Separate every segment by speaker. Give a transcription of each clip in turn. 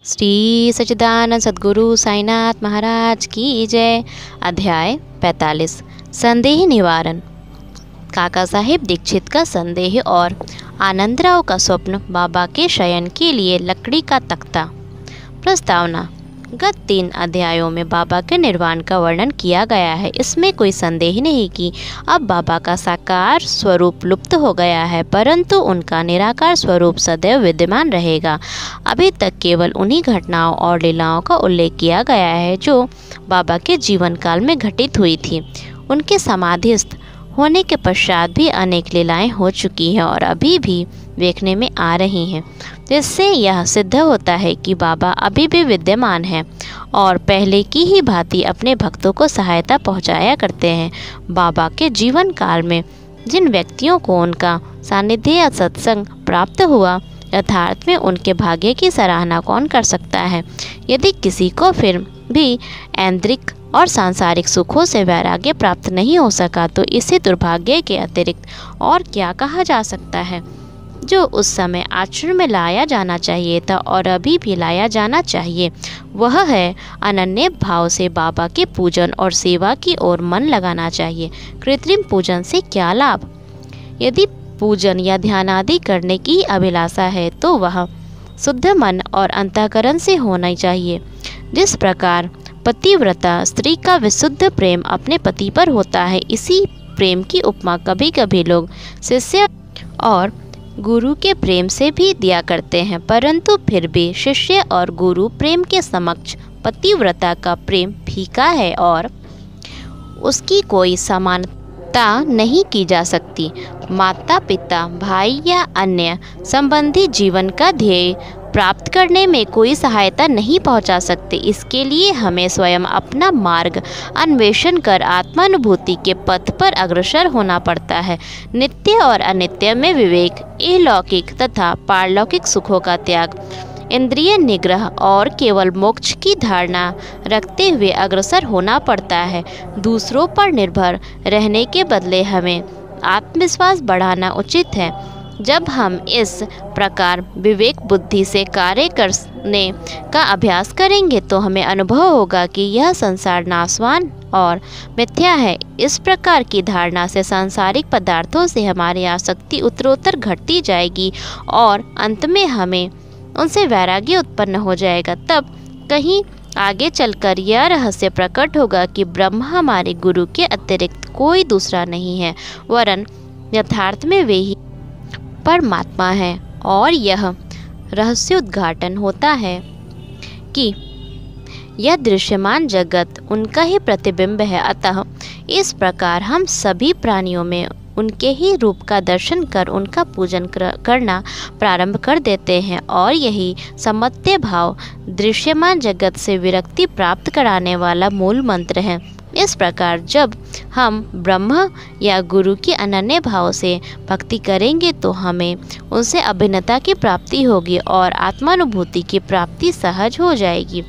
Speaker 1: श्री सच्चिदानंद सद्गुरु साईनाथ महाराज की जय। अध्याय 45 संदेह निवारण। काका साहेब दीक्षित का संदेह और आनंदराव का स्वप्न। बाबा के शयन के लिए लकड़ी का तख्ता। प्रस्तावना। गत 3 अध्यायों में बाबा के निर्वाण का वर्णन किया गया है। इसमें कोई संदेह नहीं कि अब बाबा का साकार स्वरूप लुप्त हो गया है, परंतु उनका निराकार स्वरूप सदैव विद्यमान रहेगा। अभी तक केवल उन्हीं घटनाओं और लीलाओं का उल्लेख किया गया है जो बाबा के जीवन काल में घटित हुई थी। उनके समाधिस्थ होने के पश्चात भी अनेक लीलाएं हो चुकी हैं और अभी भी देखने में आ रही हैं, जिससे यह सिद्ध होता है कि बाबा अभी भी विद्यमान हैं और पहले की ही भांति अपने भक्तों को सहायता पहुंचाया करते हैं। बाबा के जीवन काल में जिन व्यक्तियों को उनका सानिध्य या सत्संग प्राप्त हुआ, यथार्थ में उनके भाग्य की सराहना कौन कर सकता है। यदि किसी को फिर भी ऐन्द्रिक और सांसारिक सुखों से वैराग्य प्राप्त नहीं हो सका, तो इसे दुर्भाग्य के अतिरिक्त और क्या कहा जा सकता है। जो उस समय आचरण में लाया जाना चाहिए था और अभी भी लाया जाना चाहिए, वह है अनन्य भाव से बाबा के पूजन और सेवा की ओर मन लगाना चाहिए। कृत्रिम पूजन से क्या लाभ। यदि पूजन या ध्यान आदि करने की अभिलाषा है तो वह शुद्ध मन और अंतःकरण से होना चाहिए। जिस प्रकार पतिव्रता स्त्री का विशुद्ध प्रेम अपने पति पर होता है, इसी प्रेम की उपमा कभी कभी लोग शिष्य और गुरु के प्रेम से भी दिया करते हैं, परंतु फिर भी शिष्य और गुरु प्रेम के समक्ष पतिव्रता का प्रेम फीका है और उसकी कोई समानता नहीं की जा सकती। माता पिता, भाई या अन्य संबंधी जीवन का ध्येय प्राप्त करने में कोई सहायता नहीं पहुंचा सकते। इसके लिए हमें स्वयं अपना मार्ग अन्वेषण कर आत्मानुभूति के पथ पर अग्रसर होना पड़ता है। नित्य और अनित्य में विवेक, इहलौकिक तथा पारलौकिक सुखों का त्याग, इंद्रिय निग्रह और केवल मोक्ष की धारणा रखते हुए अग्रसर होना पड़ता है। दूसरों पर निर्भर रहने के बदले हमें आत्मविश्वास बढ़ाना उचित है। जब हम इस प्रकार विवेक बुद्धि से कार्य करने का अभ्यास करेंगे तो हमें अनुभव होगा कि यह संसार नाशवान और मिथ्या है। इस प्रकार की धारणा से सांसारिक पदार्थों से हमारी आसक्ति उत्तरोत्तर घटती जाएगी और अंत में हमें उनसे वैराग्य उत्पन्न हो जाएगा। तब कहीं आगे चलकर यह रहस्य प्रकट होगा कि ब्रह्म हमारे गुरु के अतिरिक्त कोई दूसरा नहीं है, वरन यथार्थ में वे ही परमात्मा है। और यह रहस्य उद्घाटन होता है कि यह दृश्यमान जगत उनका ही प्रतिबिंब है। अतः इस प्रकार हम सभी प्राणियों में उनके ही रूप का दर्शन कर उनका पूजन करना प्रारंभ कर देते हैं और यही समत्य भाव दृश्यमान जगत से विरक्ति प्राप्त कराने वाला मूल मंत्र है। इस प्रकार जब हम ब्रह्म या गुरु की अनन्य भाव से भक्ति करेंगे तो हमें उनसे अभिन्नता की प्राप्ति होगी और आत्मानुभूति की प्राप्ति सहज हो जाएगी।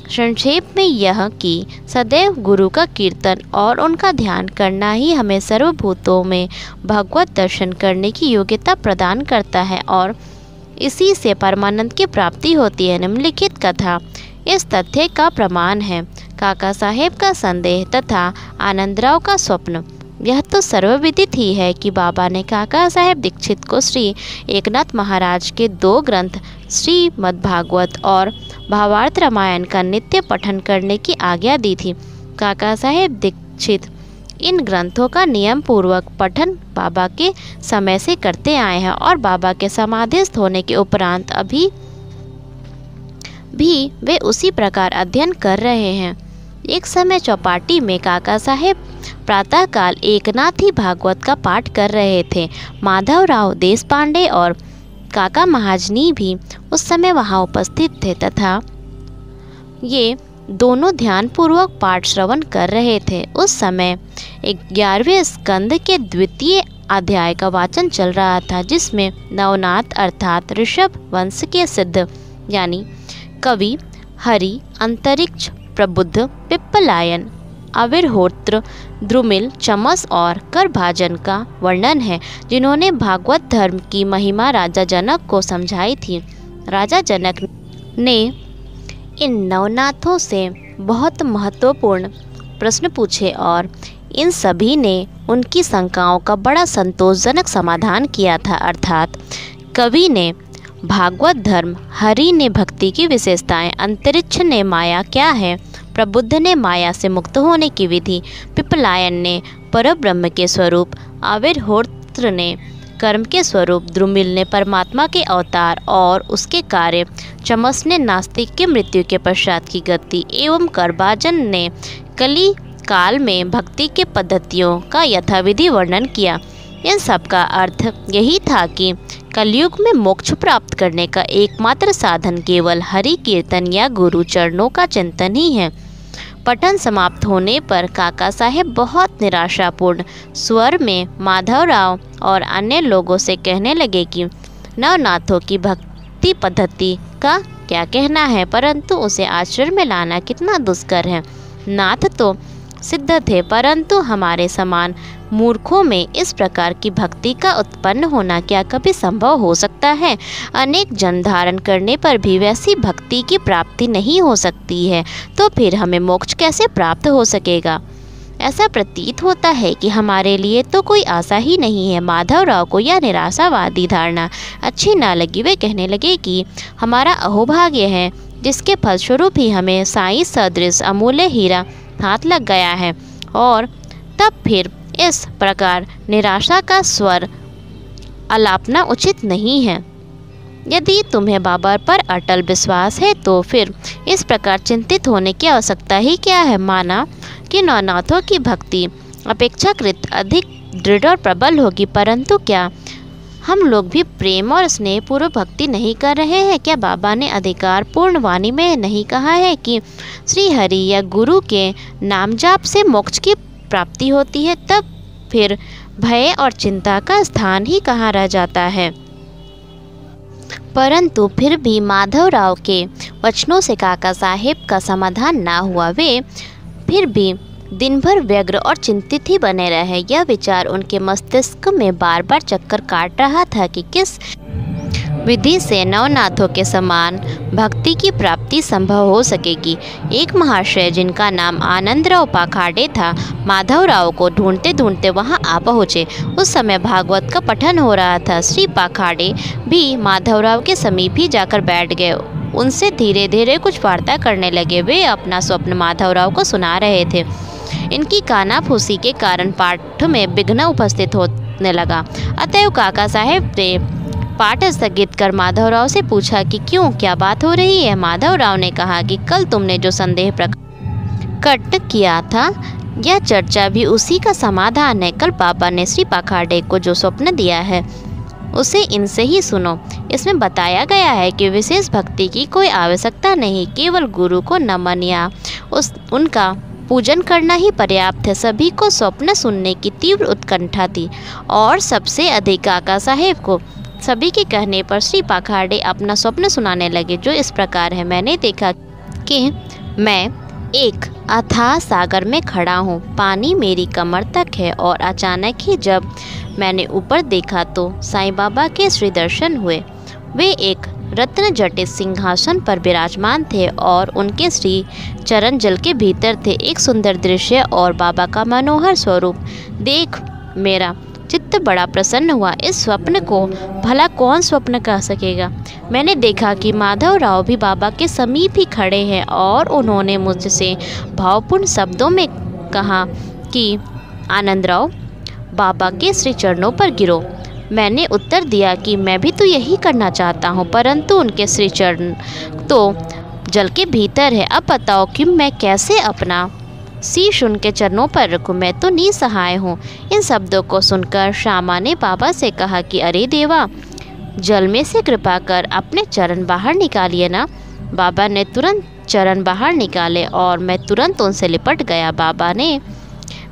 Speaker 1: संक्षेप में यह कि सदैव गुरु का कीर्तन और उनका ध्यान करना ही हमें सर्वभूतों में भगवत दर्शन करने की योग्यता प्रदान करता है और इसी से परमानंद की प्राप्ति होती है। निम्नलिखित कथा इस तथ्य का प्रमाण है। काका साहेब का संदेह तथा आनंदराव का स्वप्न। यह तो सर्वविदित ही है कि बाबा ने काका साहेब दीक्षित को श्री एकनाथ महाराज के 2 ग्रंथ श्रीमद्भागवत और भावार्थ रामायण का नित्य पठन करने की आज्ञा दी थी। काका साहेब दीक्षित इन ग्रंथों का नियम पूर्वक पठन बाबा के समय से करते आए हैं और बाबा के समाधिस्थ होने के उपरांत अभी भी वे उसी प्रकार अध्ययन कर रहे हैं। एक समय चौपाटी में काका साहेब प्रातःकाल एकनाथी भागवत का पाठ कर रहे थे। माधवराव देशपांडे और काका महाजनी भी उस समय वहां उपस्थित थे तथा ये दोनों ध्यानपूर्वक पाठ श्रवण कर रहे थे। उस समय 11वें स्कंद के 2य अध्याय का वाचन चल रहा था, जिसमें नवनाथ अर्थात ऋषभ वंश के सिद्ध यानी कवि हरि, अंतरिक्ष प्रबुद्ध, पिप्पलायन, अविर्होत्र, द्रुमिल, चमस और करभाजन का वर्णन है, जिन्होंने भागवत धर्म की महिमा राजा जनक को समझाई थी। राजा जनक ने इन नवनाथों से बहुत महत्वपूर्ण प्रश्न पूछे और इन सभी ने उनकी शंकाओं का बड़ा संतोषजनक समाधान किया था। अर्थात कवि ने भागवत धर्म, हरि ने भक्ति की विशेषताएं, अंतरिक्ष ने माया क्या है, प्रबुद्ध ने माया से मुक्त होने की विधि, पिपलायन ने परब्रह्म के स्वरूप, आविर्होत्र ने कर्म के स्वरूप, द्रुमिल ने परमात्मा के अवतार और उसके कार्य, चमस ने नास्तिक के मृत्यु के पश्चात की गति एवं करभाजन ने कली काल में भक्ति के पद्धतियों का यथाविधि वर्णन किया। इन सब का अर्थ यही था कि कलयुग में मोक्ष प्राप्त करने का एकमात्र साधन केवल हरि कीर्तन या गुरु चरणों का चिंतन ही है। पठन समाप्त होने पर काका साहेब बहुत निराशापूर्ण स्वर में माधवराव और अन्य लोगों से कहने लगे कि नवनाथों की भक्ति पद्धति का क्या कहना है, परंतु उसे आचरण में लाना कितना दुष्कर है। नाथ तो सिद्ध थे, परंतु हमारे समान मूर्खों में इस प्रकार की भक्ति का उत्पन्न होना क्या कभी संभव हो सकता है? अनेक जन्म धारण करने पर भी वैसी भक्ति की प्राप्ति नहीं हो सकती है, तो फिर हमें मोक्ष कैसे प्राप्त हो सकेगा? ऐसा प्रतीत होता है कि हमारे लिए तो कोई आशा ही नहीं है। माधवराव को यह निराशावादी धारणा अच्छी न लगी। वे कहने लगे कि हमारा अहोभाग्य है जिसके फलस्वरूप ही हमें साईं सदृश अमूल्य हीरा हाथ लग गया है, और तब फिर इस प्रकार निराशा का स्वर आलापना उचित नहीं है। यदि तुम्हें बाबा पर अटल विश्वास है तो फिर इस प्रकार चिंतित होने की आवश्यकता ही क्या है? माना कि नवनाथों की भक्ति अपेक्षाकृत अधिक दृढ़ और प्रबल होगी, परंतु क्या हम लोग भी प्रेम और स्नेह पूर्व भक्ति नहीं कर रहे हैं? क्या बाबा ने अधिकार पूर्ण वाणी में नहीं कहा है कि श्री हरि या गुरु के नाम जाप से मोक्ष की प्राप्ति होती है? तब फिर भय और चिंता का स्थान ही कहाँ रह जाता है? परंतु फिर भी माधवराव के वचनों से काका साहेब का समाधान ना हुआ। वे फिर भी दिन भर व्यग्र और चिंतित ही बने रहे। यह विचार उनके मस्तिष्क में बार बार चक्कर काट रहा था कि किस विधि से नवनाथों के समान भक्ति की प्राप्ति संभव हो सकेगी। एक महाशय जिनका नाम आनंदराव पाखाड़े था, माधवराव को ढूंढते ढूंढते वहां आ पहुँचे। उस समय भागवत का पठन हो रहा था। श्री पाखाड़े भी माधवराव के समीप ही जाकर बैठ गए। उनसे धीरे धीरे कुछ वार्ता करने लगे। वे अपना स्वप्न माधवराव को सुना रहे थे। इनकी कानाफूसी के कारण पाठ में विघ्न उपस्थित होने लगा। अतएव काका साहेब ने पाठ स्थगित कर माधवराव से पूछा कि क्यों, क्या बात हो रही है? माधवराव ने कहा कि कल तुमने जो संदेह प्रकट किया था, यह चर्चा भी उसी का समाधान है। कल पापा ने श्री पाखाड़े को जो स्वप्न दिया है उसे इनसे ही सुनो। इसमें बताया गया है कि विशेष भक्ति की कोई आवश्यकता नहीं, केवल गुरु को नमन या उनका पूजन करना ही पर्याप्त है। सभी को स्वप्न सुनने की तीव्र उत्कंठा थी और सबसे अधिक काका साहेब को। सभी के कहने पर श्री पाखाड़े अपना स्वप्न सुनाने लगे, जो इस प्रकार है। मैंने देखा कि मैं एक अथाह सागर में खड़ा हूँ, पानी मेरी कमर तक है, और अचानक ही जब मैंने ऊपर देखा तो साईं बाबा के श्री दर्शन हुए। वे एक रत्न जटित सिंहासन पर विराजमान थे और उनके श्री चरण जल के भीतर थे। एक सुंदर दृश्य और बाबा का मनोहर स्वरूप देख मेरा चित्त बड़ा प्रसन्न हुआ। इस स्वप्न को भला कौन स्वप्न कह सकेगा? मैंने देखा कि माधवराव भी बाबा के समीप ही खड़े हैं और उन्होंने मुझसे भावपूर्ण शब्दों में कहा कि आनंदराव, बाबा के श्री चरणों पर गिरो। मैंने उत्तर दिया कि मैं भी तो यही करना चाहता हूँ, परंतु उनके श्री चरण तो जल के भीतर है। अब बताओ कि मैं कैसे अपना शीश उनके चरणों पर रखूं? मैं तो निसहाय हूँ। इन शब्दों को सुनकर श्यामा ने बाबा से कहा कि अरे देवा, जल में से कृपा कर अपने चरण बाहर निकालिए ना। बाबा ने तुरंत चरण बाहर निकाले और मैं तुरंत उनसे लिपट गया। बाबा ने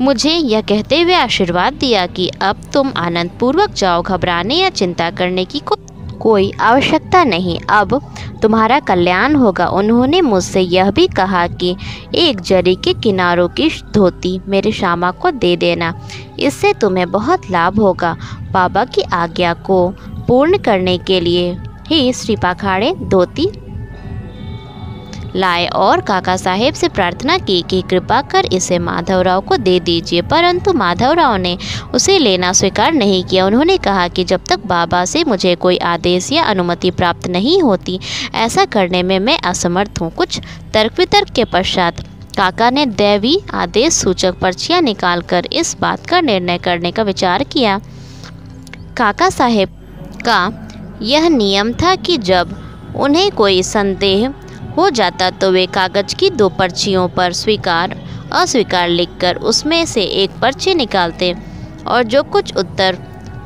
Speaker 1: मुझे यह कहते हुए आशीर्वाद दिया कि अब तुम आनंद पूर्वक जाओ, घबराने या चिंता करने की कोई आवश्यकता नहीं, अब तुम्हारा कल्याण होगा। उन्होंने मुझसे यह भी कहा कि एक जरी के किनारों की धोती मेरे श्यामा को दे देना, इससे तुम्हें बहुत लाभ होगा। बाबा की आज्ञा को पूर्ण करने के लिए ही श्री पाखाड़े धोती लाए और काका साहेब से प्रार्थना की कि कृपा कर इसे माधवराव को दे दीजिए, परंतु माधवराव ने उसे लेना स्वीकार नहीं किया। उन्होंने कहा कि जब तक बाबा से मुझे कोई आदेश या अनुमति प्राप्त नहीं होती, ऐसा करने में मैं असमर्थ हूँ। कुछ तर्क वितर्क के पश्चात काका ने दैवी आदेश सूचक पर्चियाँ निकालकर इस बात का निर्णय करने का विचार किया। काका साहेब का यह नियम था कि जब उन्हें कोई संदेह हो जाता तो वे कागज की 2 पर्चियों पर स्वीकार अस्वीकार लिखकर उसमें से एक पर्ची निकालते और जो कुछ उत्तर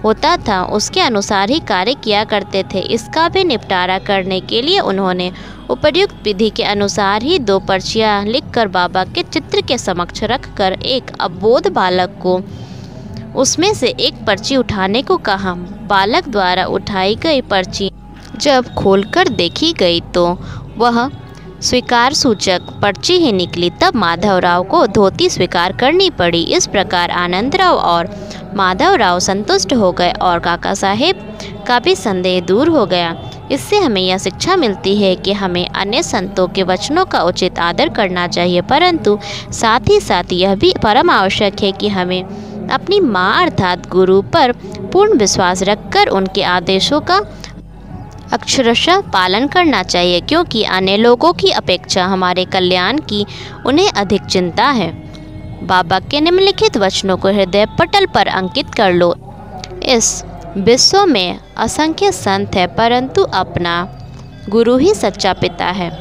Speaker 1: होता था उसके अनुसार ही कार्य किया करते थे। इसका भी निपटारा करने के लिए उन्होंने उपर्युक्त विधि के अनुसार ही 2 पर्चियाँ लिखकर बाबा के चित्र के समक्ष रखकर एक अबोध बालक को उसमें से एक पर्ची उठाने को कहा। बालक द्वारा उठाई गई पर्ची जब खोलकर देखी गई तो वह स्वीकार सूचक पर्ची ही निकली। तब माधवराव को धोती स्वीकार करनी पड़ी। इस प्रकार आनंदराव और माधवराव संतुष्ट हो गए और काका साहेब का भी संदेह दूर हो गया। इससे हमें यह शिक्षा मिलती है कि हमें अन्य संतों के वचनों का उचित आदर करना चाहिए, परंतु साथ ही साथ यह भी परम आवश्यक है कि हमें अपनी माँ अर्थात गुरु पर पूर्ण विश्वास रखकर उनके आदेशों का अक्षरशः पालन करना चाहिए, क्योंकि अन्य लोगों की अपेक्षा हमारे कल्याण की उन्हें अधिक चिंता है। बाबा के निम्नलिखित वचनों को हृदय पटल पर अंकित कर लो। इस विश्व में असंख्य संत है, परंतु अपना गुरु ही सच्चा पिता है।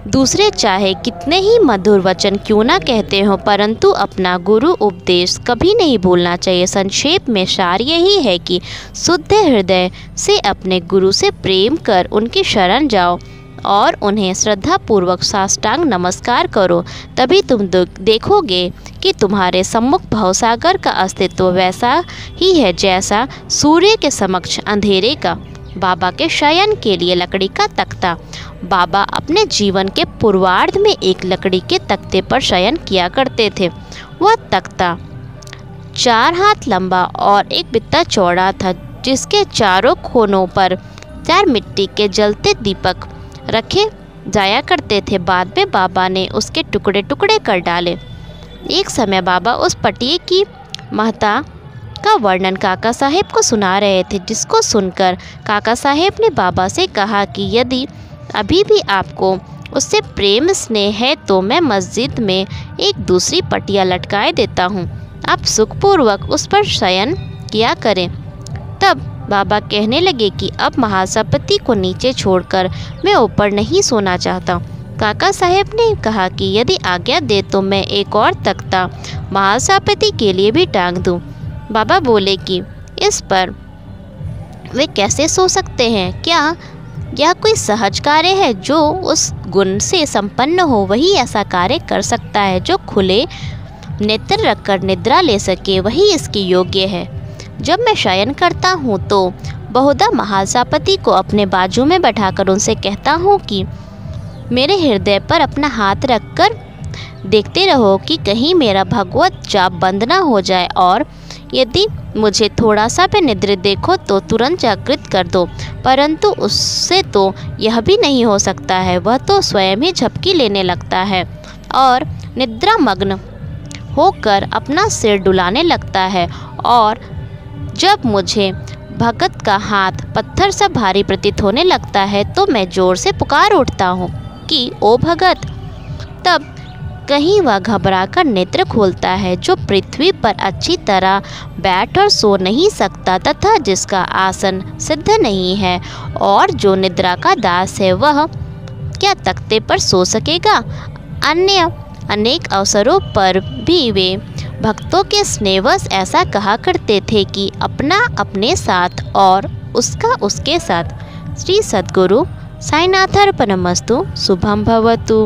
Speaker 1: दूसरे चाहे कितने ही मधुर वचन क्यों ना कहते हों, परंतु अपना गुरु उपदेश कभी नहीं भूलना चाहिए। संक्षेप में सार यही है कि शुद्ध हृदय से अपने गुरु से प्रेम कर उनकी शरण जाओ और उन्हें श्रद्धापूर्वक साष्टांग नमस्कार करो। तभी तुम देखोगे कि तुम्हारे सम्मुख भवसागर का अस्तित्व वैसा ही है जैसा सूर्य के समक्ष अंधेरे का। बाबा के शयन के लिए लकड़ी का तख्ता। बाबा अपने जीवन के पूर्वार्ध में एक लकड़ी के तख्ते पर शयन किया करते थे। वह तख्ता 4 हाथ लंबा और 1 बित्ता चौड़ा था, जिसके चारों कोनों पर 4 मिट्टी के जलते दीपक रखे जाया करते थे। बाद में बाबा ने उसके टुकड़े टुकड़े कर डाले। एक समय बाबा उस पटिये की महत्ता का वर्णन काका साहेब को सुना रहे थे, जिसको सुनकर काका साहेब ने बाबा से कहा कि यदि अभी भी आपको उससे प्रेम स्नेह है तो मैं मस्जिद में एक दूसरी पटिया लटकाए देता हूँ, आप सुखपूर्वक उस पर शयन किया करें। तब बाबा कहने लगे कि अब महासपति को नीचे छोड़कर मैं ऊपर नहीं सोना चाहता। काका साहेब ने कहा कि यदि आज्ञा दे तो मैं एक और तख्ता महासपति के लिए भी टांग दूं। बाबा बोले कि इस पर वे कैसे सो सकते हैं? क्या यह कोई सहज कार्य है? जो उस गुण से संपन्न हो वही ऐसा कार्य कर सकता है। जो खुले नेत्र रखकर निद्रा ले सके वही इसके योग्य है। जब मैं शयन करता हूँ तो बहुधा महासपति को अपने बाजू में बैठाकर उनसे कहता हूँ कि मेरे हृदय पर अपना हाथ रखकर देखते रहो कि कहीं मेरा भगवत जाप बंद ना हो जाए, और यदि मुझे थोड़ा सा भी निद्र देखो तो तुरंत जागृत कर दो। परंतु उससे तो यह भी नहीं हो सकता है। वह तो स्वयं ही झपकी लेने लगता है और निद्रामग्न होकर अपना सिर डुलाने लगता है, और जब मुझे भगत का हाथ पत्थर सा भारी प्रतीत होने लगता है तो मैं जोर से पुकार उठता हूँ कि ओ भगत। तब कहीं वह घबराकर नेत्र खोलता है। जो पृथ्वी पर अच्छी तरह बैठ और सो नहीं सकता तथा जिसका आसन सिद्ध नहीं है और जो निद्रा का दास है, वह क्या तख्ते पर सो सकेगा? अन्य अनेक अवसरों पर भी वे भक्तों के स्नेहवश ऐसा कहा करते थे कि अपना अपने साथ और उसका उसके साथ। श्री सद्गुरु साईनाथार्पणमस्तु। शुभम भवतु।